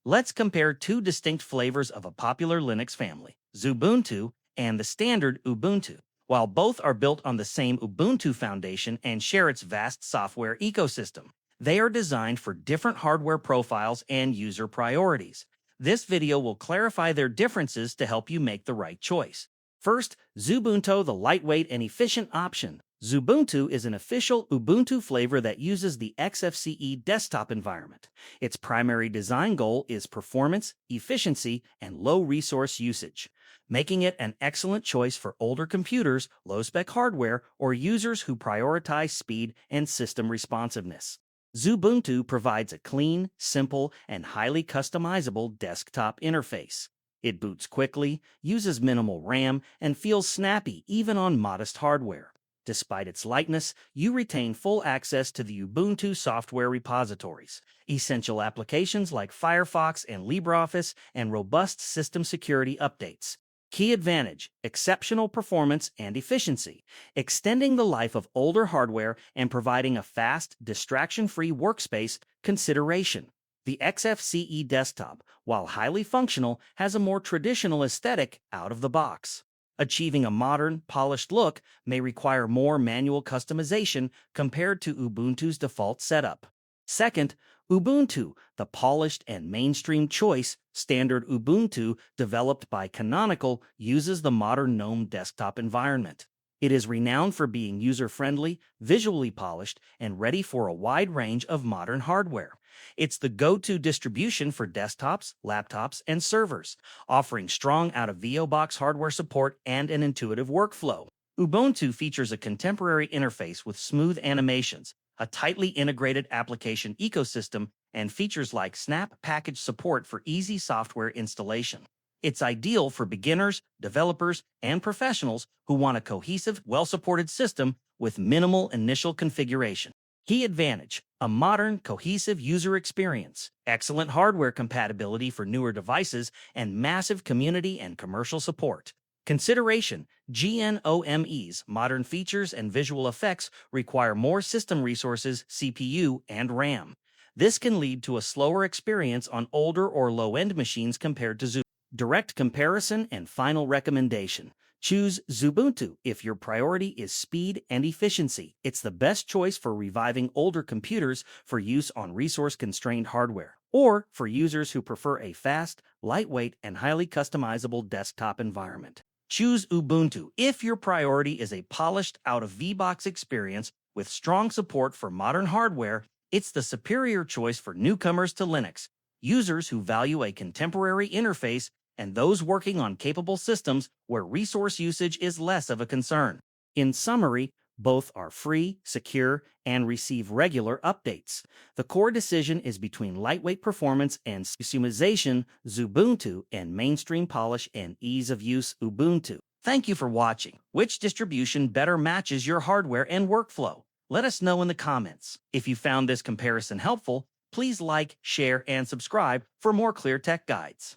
Let's compare two distinct flavors of a popular Linux family, Xubuntu and the standard Ubuntu. While both are built on the same Ubuntu foundation and share its vast software ecosystem, they are designed for different hardware profiles and user priorities. This video will clarify their differences to help you make the right choice. First, Xubuntu, the lightweight and efficient option. Xubuntu is an official Ubuntu flavor that uses the XFCE desktop environment. Its primary design goal is performance, efficiency, and low resource usage, making it an excellent choice for older computers, low-spec hardware, or users who prioritize speed and system responsiveness. Xubuntu provides a clean, simple, and highly customizable desktop interface. It boots quickly, uses minimal RAM, and feels snappy even on modest hardware. Despite its lightness, you retain full access to the Ubuntu software repositories, essential applications like Firefox and LibreOffice, and robust system security updates. Key advantage: exceptional performance and efficiency, extending the life of older hardware and providing a fast, distraction-free workspace. Consideration: the XFCE desktop, while highly functional, has a more traditional aesthetic out of the box. Achieving a modern, polished look may require more manual customization compared to Ubuntu's default setup. Second, Ubuntu, the polished and mainstream choice. Standard Ubuntu, developed by Canonical, uses the modern GNOME desktop environment. It is renowned for being user-friendly, visually polished, and ready for a wide range of modern hardware. It's the go-to distribution for desktops, laptops, and servers, offering strong out-of-the-box hardware support and an intuitive workflow. Ubuntu features a contemporary interface with smooth animations, a tightly integrated application ecosystem, and features like Snap package support for easy software installation. It's ideal for beginners, developers, and professionals who want a cohesive, well-supported system with minimal initial configuration. Key advantage: a modern, cohesive user experience, excellent hardware compatibility for newer devices, and massive community and commercial support. Consideration: GNOME's modern features and visual effects require more system resources, CPU, and RAM. This can lead to a slower experience on older or low-end machines compared to Xubuntu. Direct comparison and final recommendation: choose Xubuntu if your priority is speed and efficiency. It's the best choice for reviving older computers for use on resource-constrained hardware, or for users who prefer a fast, lightweight, and highly customizable desktop environment. Choose Ubuntu if your priority is a polished, out-of-the-box experience with strong support for modern hardware. It's the superior choice for newcomers to Linux, users who value a contemporary interface, and those working on capable systems where resource usage is less of a concern. In summary, both are free, secure, and receive regular updates. The core decision is between lightweight performance and customization, Xubuntu, and mainstream polish and ease of use, Ubuntu. Thank you for watching. Which distribution better matches your hardware and workflow? Let us know in the comments. If you found this comparison helpful, please like, share, and subscribe for more clear tech guides.